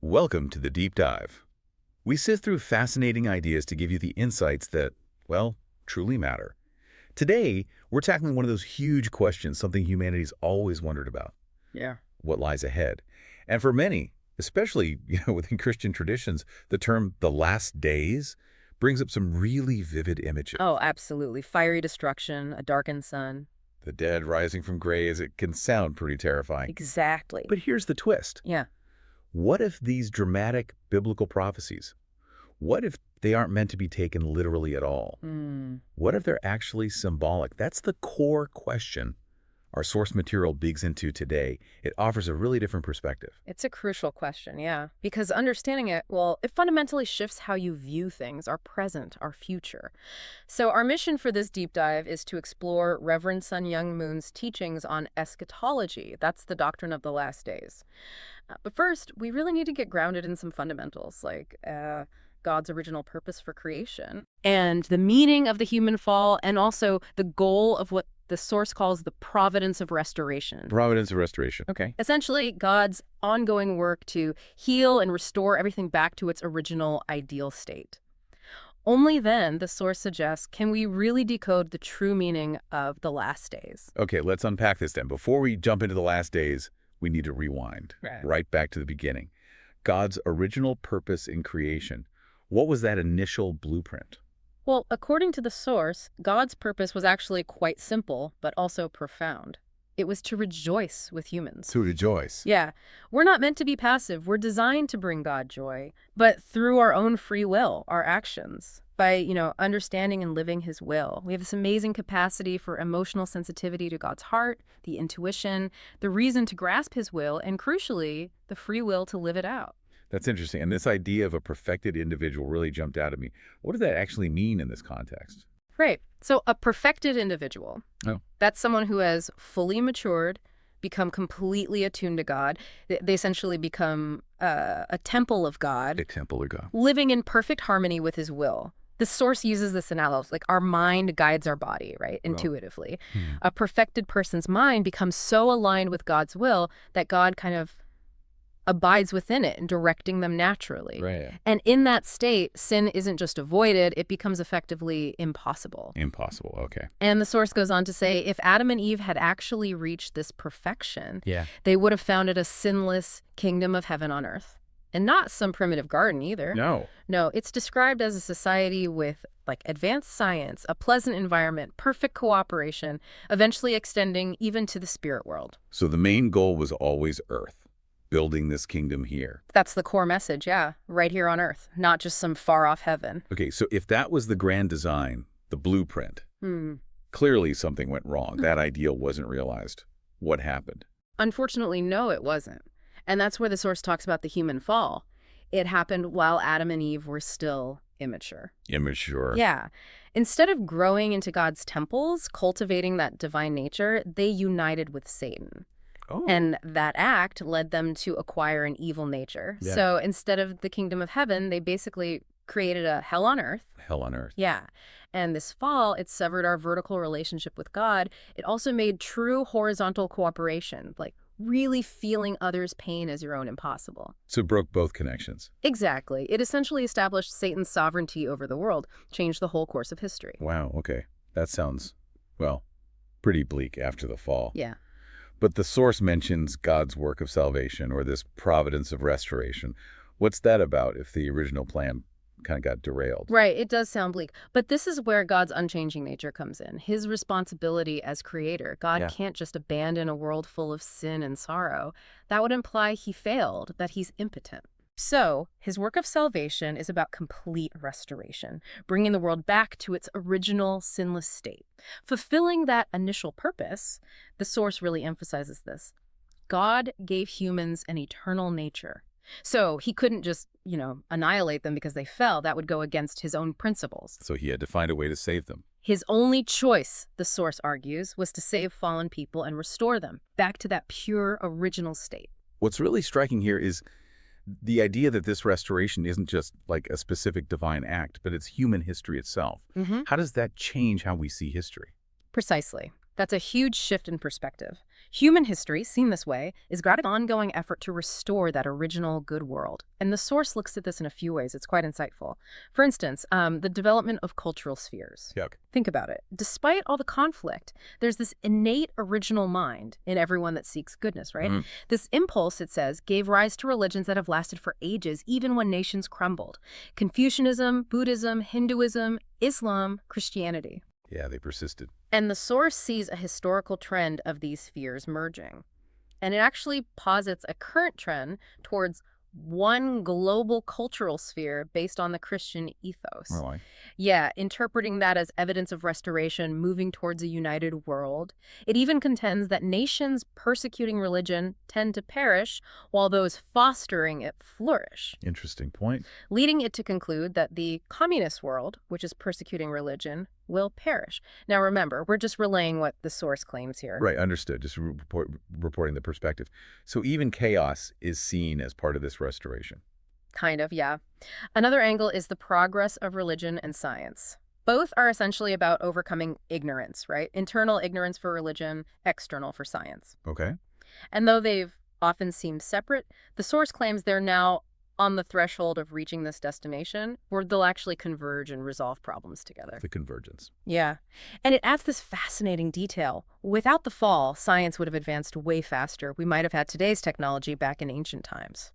Welcome to The Deep Dive. We sift through fascinating ideas to give you the insights that, well, truly matter. Today, we're tackling one of those huge questions, something humanity's always wondered about. Yeah. What lies ahead? And for many, especially within Christian traditions, the term the last days brings up some really vivid images. Oh, absolutely. Fiery destruction, a darkened sun. The dead rising from graves, it can sound pretty terrifying. Exactly. But here's the twist. Yeah. What if these dramatic biblical prophecies, what if they aren't meant to be taken literally at all? What if they're actually symbolic? That's the core question our source material digs into today. It offers a really different perspective. It's a crucial question, yeah. Because understanding it, well, it fundamentally shifts how you view things, our present, our future. So our mission for this deep dive is to explore Reverend Sun Myung Moon's teachings on eschatology. That's the doctrine of the last days. But first, we really need to get grounded in some fundamentals, like God's original purpose for creation, and the meaning of the human fall, and also the goal of what the source calls the providence of restoration. Providence of restoration. Okay. Essentially, God's ongoing work to heal and restore everything back to its original ideal state. Only then, the source suggests, can we really decode the true meaning of the last days. Okay, let's unpack this then. Before we jump into the last days, we need to rewind right back to the beginning. God's original purpose in creation. What was that initial blueprint? Well, according to the source, God's purpose was actually quite simple, but also profound. It was to rejoice with humans. To rejoice. Yeah. We're not meant to be passive. We're designed to bring God joy, but through our own free will, our actions, by, understanding and living his will. We have this amazing capacity for emotional sensitivity to God's heart, the intuition, the reason to grasp his will, and crucially, the free will to live it out. That's interesting. And this idea of a perfected individual really jumped out at me. What does that actually mean in this context? Right. So a perfected individual, that's someone who has fully matured, become completely attuned to God. They essentially become a temple of God. A temple of God. Living in perfect harmony with his will. The source uses this analogy, like our mind guides our body, right, intuitively. A perfected person's mind becomes so aligned with God's will that God kind of abides within it and directing them naturally. Right. And in that state, sin isn't just avoided, it becomes effectively impossible. Impossible, okay. And the source goes on to say, if Adam and Eve had actually reached this perfection, Yeah. they would have founded a sinless kingdom of heaven on earth. And not some primitive garden either. No. No, it's described as a society with advanced science, a pleasant environment, perfect cooperation, eventually extending even to the spirit world. So the main goal was always Earth, building this kingdom here. That's the core message, yeah, right here on earth, not just some far-off heaven. Okay, so if that was the grand design, the blueprint, clearly something went wrong. That ideal wasn't realized. What happened? Unfortunately, no, it wasn't. And that's where the source talks about the human fall. It happened while Adam and Eve were still immature. Immature. Yeah. Instead of growing into God's temples, cultivating that divine nature, they united with Satan. Oh. And that act led them to acquire an evil nature. Yeah. So instead of the kingdom of heaven, they basically created a hell on earth. Hell on earth. Yeah. And this fall, it severed our vertical relationship with God. It also made true horizontal cooperation, like really feeling others' pain as your own impossible. So it broke both connections. Exactly. It essentially established Satan's sovereignty over the world, changed the whole course of history. Wow, okay. That sounds, well, pretty bleak after the fall. Yeah. But the source mentions God's work of salvation, or this providence of restoration. What's that about if the original plan kind of got derailed? Right, it does sound bleak. But this is where God's unchanging nature comes in. His responsibility as creator. God can't just abandon a world full of sin and sorrow. That would imply he failed, that he's impotent. So, his work of salvation is about complete restoration, bringing the world back to its original sinless state. Fulfilling that initial purpose, the source really emphasizes this. God gave humans an eternal nature. So he couldn't just, annihilate them because they fell. That would go against his own principles. So he had to find a way to save them. His only choice, the source argues, was to save fallen people and restore them back to that pure original state. What's really striking here is the idea that this restoration isn't just like a specific divine act, but it's human history itself. How does that change how we see history? Precisely. That's a huge shift in perspective. Human history, seen this way, is God's ongoing effort to restore that original good world. And the source looks at this in a few ways. It's quite insightful. For instance, the development of cultural spheres. Yuck. Think about it. Despite all the conflict, there's this innate original mind in everyone that seeks goodness, right? This impulse, it says, gave rise to religions that have lasted for ages, even when nations crumbled. Confucianism, Buddhism, Hinduism, Islam, Christianity. Yeah, they persisted. And the source sees a historical trend of these spheres merging. And it actually posits a current trend towards one global cultural sphere based on the Christian ethos. Really? Yeah, interpreting that as evidence of restoration, moving towards a united world. It even contends that nations persecuting religion tend to perish, while those fostering it flourish. Interesting point. Leading it to conclude that the communist world, which is persecuting religion, will perish. Now remember, we're just relaying what the source claims here. Right, understood. Just reporting the perspective. So even chaos is seen as part of this restoration. Kind of, yeah. Another angle is the progress of religion and science. Both are essentially about overcoming ignorance, right? Internal ignorance for religion, external for science. Okay. And though they've often seemed separate, the source claims they're now on the threshold of reaching this destination where they'll actually converge and resolve problems together. The convergence. Yeah. And it adds this fascinating detail. Without the fall, science would have advanced way faster. We might have had today's technology back in ancient times.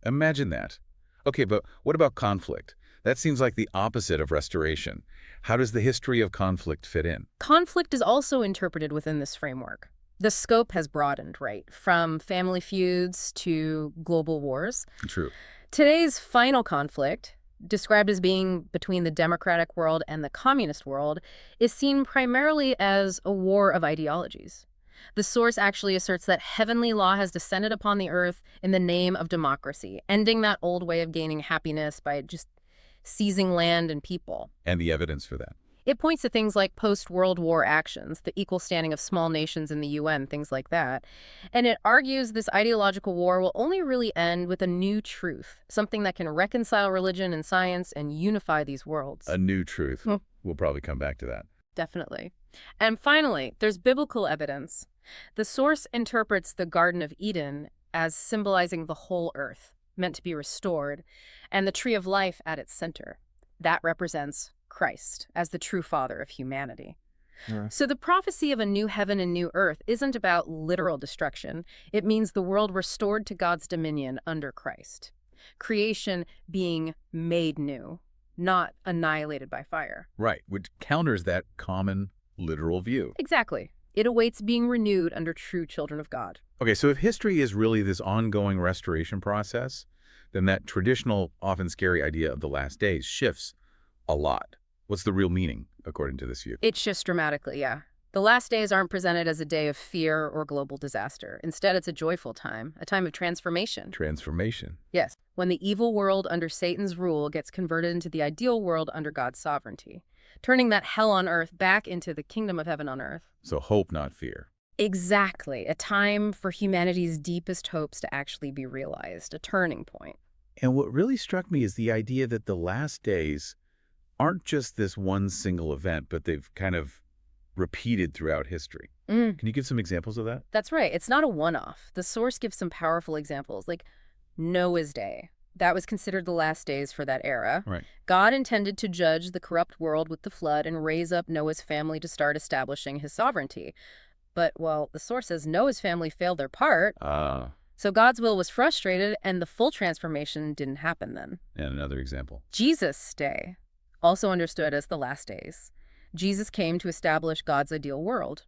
Imagine that. Okay, but what about conflict? That seems like the opposite of restoration. How does the history of conflict fit in? Conflict is also interpreted within this framework. The scope has broadened, right? From family feuds to global wars. True. Today's final conflict, described as being between the democratic world and the communist world, is seen primarily as a war of ideologies. The source actually asserts that heavenly law has descended upon the earth in the name of democracy, ending that old way of gaining happiness by just seizing land and people. And the evidence for that? It points to things like post-World War actions, the equal standing of small nations in the UN, things like that. And it argues this ideological war will only really end with a new truth, something that can reconcile religion and science and unify these worlds. A new truth. We'll probably come back to that. Definitely. And finally, there's biblical evidence. The source interprets the Garden of Eden as symbolizing the whole earth, meant to be restored, and the tree of life at its center. That represents Christ as the true father of humanity. So the prophecy of a new heaven and new earth isn't about literal destruction. It means the world restored to God's dominion under Christ. Creation being made new, not annihilated by fire. Right, which counters that common literal view. Exactly. It awaits being renewed under true children of God. Okay, so if history is really this ongoing restoration process, then that traditional, often scary idea of the last days shifts a lot. What's the real meaning, according to this view? It shifts dramatically, yeah. The last days aren't presented as a day of fear or global disaster. Instead, it's a joyful time, a time of transformation. Transformation. Yes, when the evil world under Satan's rule gets converted into the ideal world under God's sovereignty, turning that hell on earth back into the kingdom of heaven on earth. So hope, not fear. Exactly. A time for humanity's deepest hopes to actually be realized, a turning point. And what really struck me is the idea that the last days aren't just this one single event, but they've kind of repeated throughout history. Can you give some examples of that? That's right. It's not a one-off. The source gives some powerful examples, like Noah's Day. That was considered the last days for that era. Right. God intended to judge the corrupt world with the flood and raise up Noah's family to start establishing his sovereignty. But, well, the source says Noah's family failed their part. So God's will was frustrated, and the full transformation didn't happen then. And another example. Jesus' Day, also understood as the last days. Jesus came to establish God's ideal world.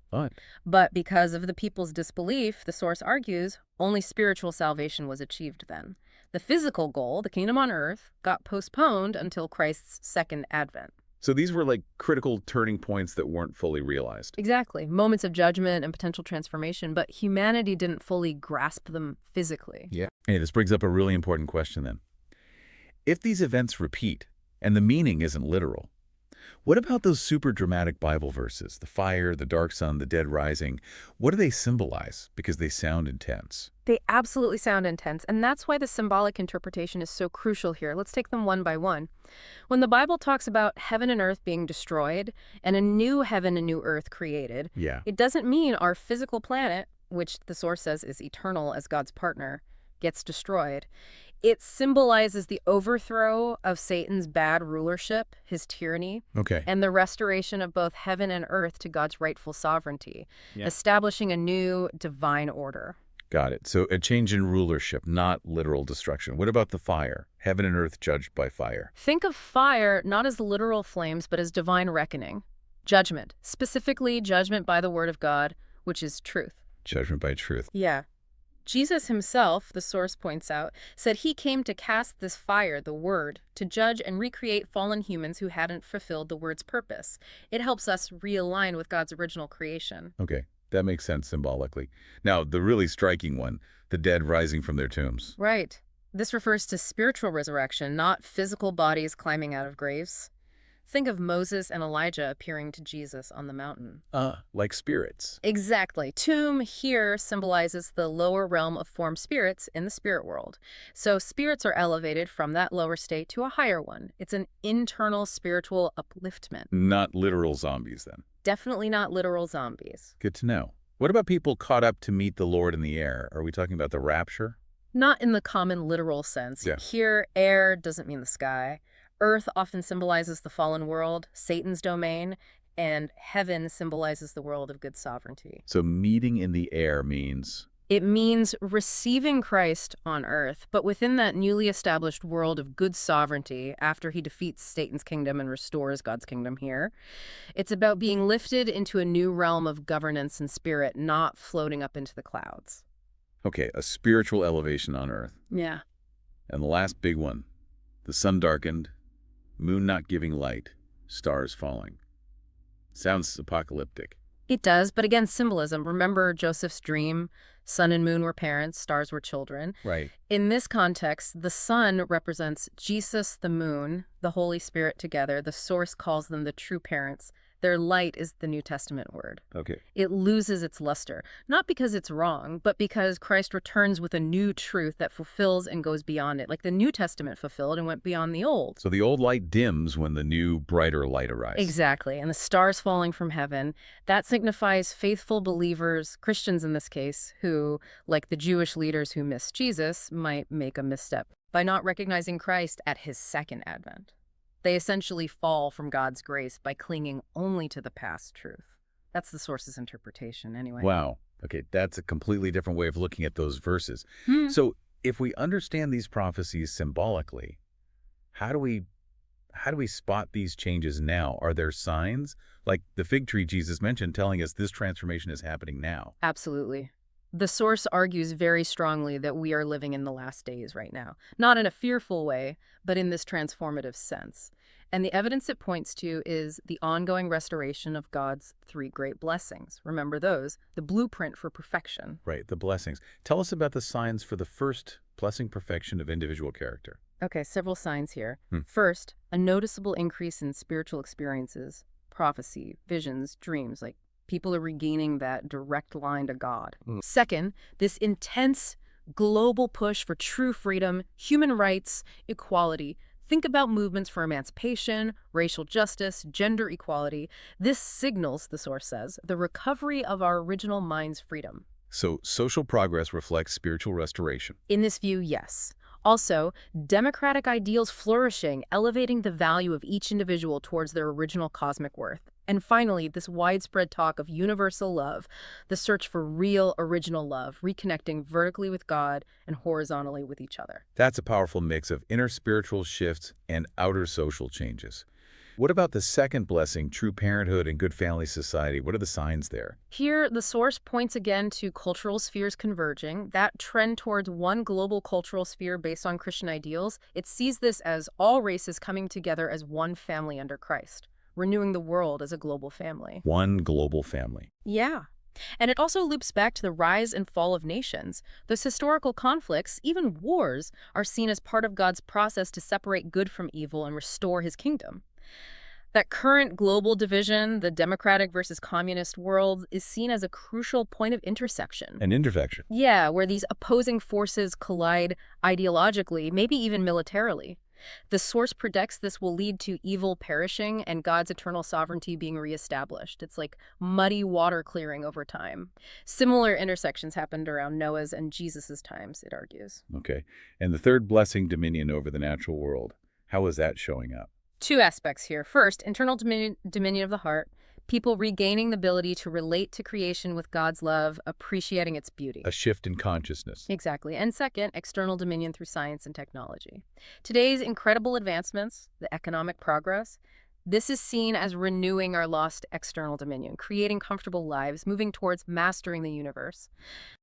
But because of the people's disbelief, the source argues, only spiritual salvation was achieved then. The physical goal, the kingdom on earth, got postponed until Christ's second advent. So these were like critical turning points that weren't fully realized. Exactly. Moments of judgment and potential transformation, but humanity didn't fully grasp them physically. Yeah. Hey, this brings up a really important question then. If these events repeat, and the meaning isn't literal, what about those super dramatic Bible verses? The fire, the dark sun, the dead rising. What do they symbolize? Because they sound intense. They absolutely sound intense, and that's why the symbolic interpretation is so crucial here. Let's take them one by one. When the Bible talks about heaven and earth being destroyed and a new heaven and new earth created, it doesn't mean our physical planet, which the source says is eternal as God's partner, gets destroyed, it symbolizes the overthrow of Satan's bad rulership, his tyranny, and the restoration of both heaven and earth to God's rightful sovereignty, establishing a new divine order. Got it. So a change in rulership, not literal destruction. What about the fire? Heaven and earth judged by fire. Think of fire not as literal flames, but as divine reckoning. Judgment, specifically judgment by the word of God, which is truth. Judgment by truth. Yeah. Jesus himself, the source points out, said he came to cast this fire, the word, to judge and recreate fallen humans who hadn't fulfilled the word's purpose. It helps us realign with God's original creation. Okay, that makes sense symbolically. Now, the really striking one, the dead rising from their tombs. Right. This refers to spiritual resurrection, not physical bodies climbing out of graves. Think of Moses and Elijah appearing to Jesus on the mountain. Like spirits. Exactly. Tomb here symbolizes the lower realm of formed spirits in the spirit world. So spirits are elevated from that lower state to a higher one. It's an internal spiritual upliftment. Not literal zombies, then. Definitely not literal zombies. Good to know. What about people caught up to meet the Lord in the air? Are we talking about the rapture? Not in the common literal sense. Yeah. Here, air doesn't mean the sky. Earth often symbolizes the fallen world, Satan's domain, and heaven symbolizes the world of good sovereignty. So meeting in the air means? It means receiving Christ on earth, but within that newly established world of good sovereignty after he defeats Satan's kingdom and restores God's kingdom here. It's about being lifted into a new realm of governance and spirit, not floating up into the clouds. Okay, a spiritual elevation on earth. Yeah. And the last big one, the sun darkened, moon not giving light, stars falling. Sounds apocalyptic. It does, but again, symbolism. Remember Joseph's dream? Sun and moon were parents, stars were children. Right. In this context, the sun represents Jesus, the moon, the Holy Spirit together. The source calls them the true parents. Their light is the New Testament word. Okay. It loses its luster, not because it's wrong, but because Christ returns with a new truth that fulfills and goes beyond it, like the New Testament fulfilled and went beyond the old. So the old light dims when the new, brighter light arrives. Exactly. And the stars falling from heaven, that signifies faithful believers, Christians in this case, who, like the Jewish leaders who missed Jesus, might make a misstep by not recognizing Christ at his second advent. They essentially fall from God's grace by clinging only to the past truth. That's the source's interpretation anyway. Wow. Okay, that's a completely different way of looking at those verses. So if we understand these prophecies symbolically, how do we spot these changes now? Are there signs, like the fig tree Jesus mentioned, telling us this transformation is happening now? Absolutely. The source argues very strongly that we are living in the last days right now. Not in a fearful way, but in this transformative sense. And the evidence it points to is the ongoing restoration of God's three great blessings. Remember those, the blueprint for perfection. Right, the blessings. Tell us about the signs for the first blessing perfection of individual character. Okay, several signs here. First, a noticeable increase in spiritual experiences, prophecy, visions, dreams, like people are regaining that direct line to God. Second, this intense global push for true freedom, human rights, equality. Think about movements for emancipation, racial justice, gender equality. This signals, the source says, the recovery of our original mind's freedom. So social progress reflects spiritual restoration. In this view, yes. Also, democratic ideals flourishing, elevating the value of each individual towards their original cosmic worth. And finally, this widespread talk of universal love, the search for real, original love, reconnecting vertically with God and horizontally with each other. That's a powerful mix of inner spiritual shifts and outer social changes. What about the second blessing, true parenthood and good family society? What are the signs there? Here, the source points again to cultural spheres converging, that trend towards one global cultural sphere based on Christian ideals. It sees this as all races coming together as one family under Christ, renewing the world as a global family. One global family. Yeah. And it also loops back to the rise and fall of nations. Those historical conflicts, even wars, are seen as part of God's process to separate good from evil and restore his kingdom. That current global division, the democratic versus communist world, is seen as a crucial point of intersection. An intersection. Yeah, where these opposing forces collide ideologically, maybe even militarily. The source predicts this will lead to evil perishing and God's eternal sovereignty being reestablished. It's like muddy water clearing over time. Similar intersections happened around Noah's and Jesus's times, it argues. Okay. And the third blessing, dominion over the natural world. How is that showing up? Two aspects here. First, internal dominion of the heart. People regaining the ability to relate to creation with God's love, appreciating its beauty. A shift in consciousness. Exactly. And second, external dominion through science and technology. Today's incredible advancements, the economic progress, this is seen as renewing our lost external dominion, creating comfortable lives, moving towards mastering the universe.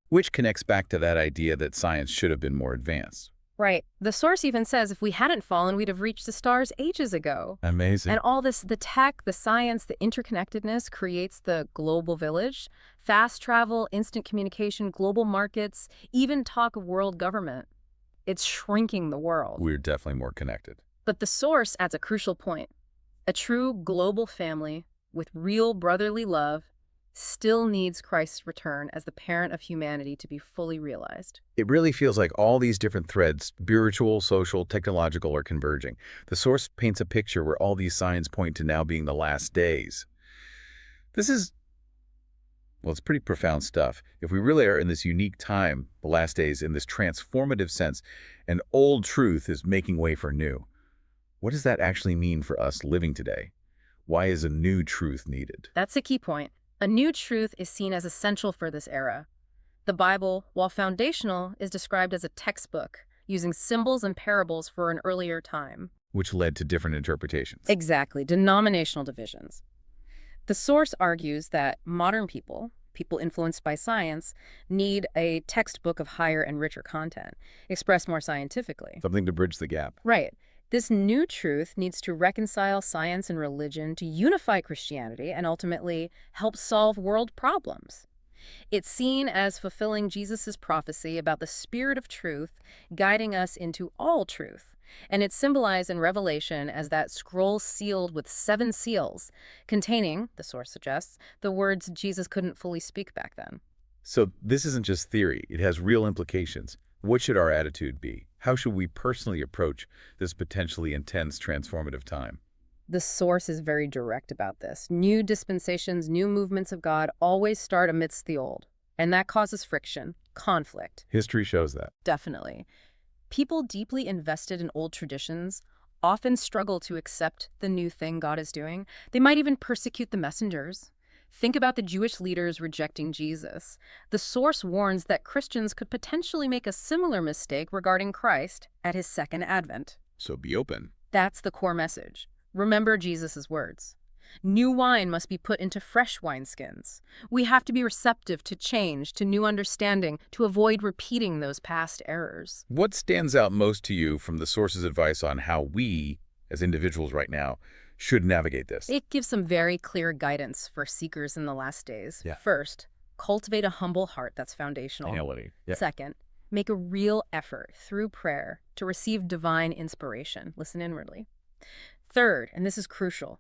Which connects back to that idea that science should have been more advanced. Right. The source even says if we hadn't fallen, we'd have reached the stars ages ago. Amazing. And all this, the tech, the science, the interconnectedness creates the global village. Fast travel, instant communication, global markets, even talk of world government. It's shrinking the world. We're definitely more connected. But the source adds a crucial point. A true global family with real brotherly love still needs Christ's return as the parent of humanity to be fully realized. It really feels like all these different threads, spiritual, social, technological, are converging. The source paints a picture where all these signs point to now being the last days. This is, well, it's pretty profound stuff. If we really are in this unique time, the last days, in this transformative sense, and old truth is making way for new, what does that actually mean for us living today? Why is a new truth needed? That's a key point. A new truth is seen as essential for this era. The Bible, while foundational, is described as a textbook, using symbols and parables for an earlier time. Which led to different interpretations. Exactly, denominational divisions. The source argues that modern people influenced by science, need a textbook of higher and richer content, expressed more scientifically. Something to bridge the gap. Right. This new truth needs to reconcile science and religion to unify Christianity and ultimately help solve world problems. It's seen as fulfilling Jesus' prophecy about the Spirit of truth guiding us into all truth, and it's symbolized in Revelation as that scroll sealed with 7 seals, containing, the source suggests, the words Jesus couldn't fully speak back then. So this isn't just theory, it has real implications. What should our attitude be? How should we personally approach this potentially intense transformative time? The source is very direct about this. New dispensations, new movements of God always start amidst the old, and that causes friction, conflict. History shows that. Definitely. People deeply invested in old traditions often struggle to accept the new thing God is doing. They might even persecute the messengers. Think about the Jewish leaders rejecting Jesus. The source warns that Christians could potentially make a similar mistake regarding Christ at his second advent. So be open. That's the core message. Remember Jesus' words. New wine must be put into fresh wineskins. We have to be receptive to change, to new understanding, to avoid repeating those past errors. What stands out most to you from the source's advice on how we, as individuals right now, should navigate this? It gives some very clear guidance for seekers in the last days. Yeah. First, cultivate a humble heart that's foundational. Humility. Yeah. Second, make a real effort through prayer to receive divine inspiration. Listen inwardly. Third, and this is crucial,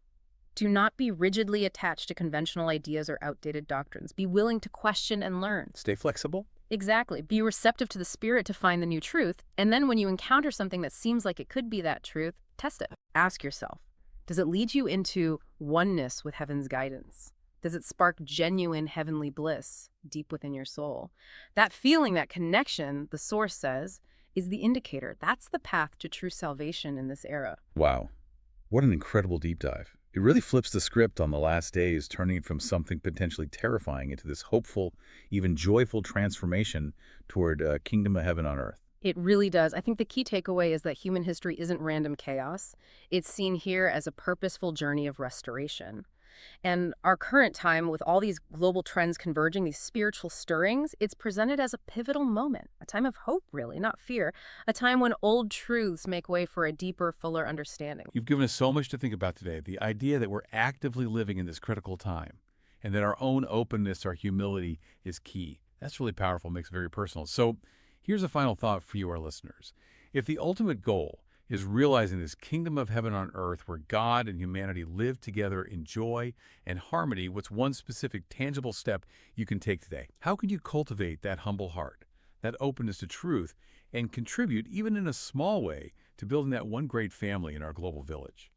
do not be rigidly attached to conventional ideas or outdated doctrines. Be willing to question and learn. Stay flexible. Exactly. Be receptive to the Spirit to find the new truth. And then when you encounter something that seems like it could be that truth, test it. Ask yourself, does it lead you into oneness with heaven's guidance? Does it spark genuine heavenly bliss deep within your soul? That feeling, that connection, the source says, is the indicator. That's the path to true salvation in this era. Wow. What an incredible deep dive. It really flips the script on the last days, turning it from something potentially terrifying into this hopeful, even joyful transformation toward a kingdom of heaven on earth. It really does. I think the key takeaway is that human history isn't random chaos. It's seen here as a purposeful journey of restoration. And our current time, with all these global trends converging, these spiritual stirrings, it's presented as a pivotal moment, a time of hope, really, not fear, a time when old truths make way for a deeper, fuller understanding. You've given us so much to think about today. The idea that we're actively living in this critical time and that our own openness, our humility is key. That's really powerful, makes it very personal. So here's a final thought for you, our listeners. If the ultimate goal is realizing this kingdom of heaven on earth where God and humanity live together in joy and harmony, what's one specific tangible step you can take today? How can you cultivate that humble heart, that openness to truth, and contribute, even in a small way, to building that one great family in our global village.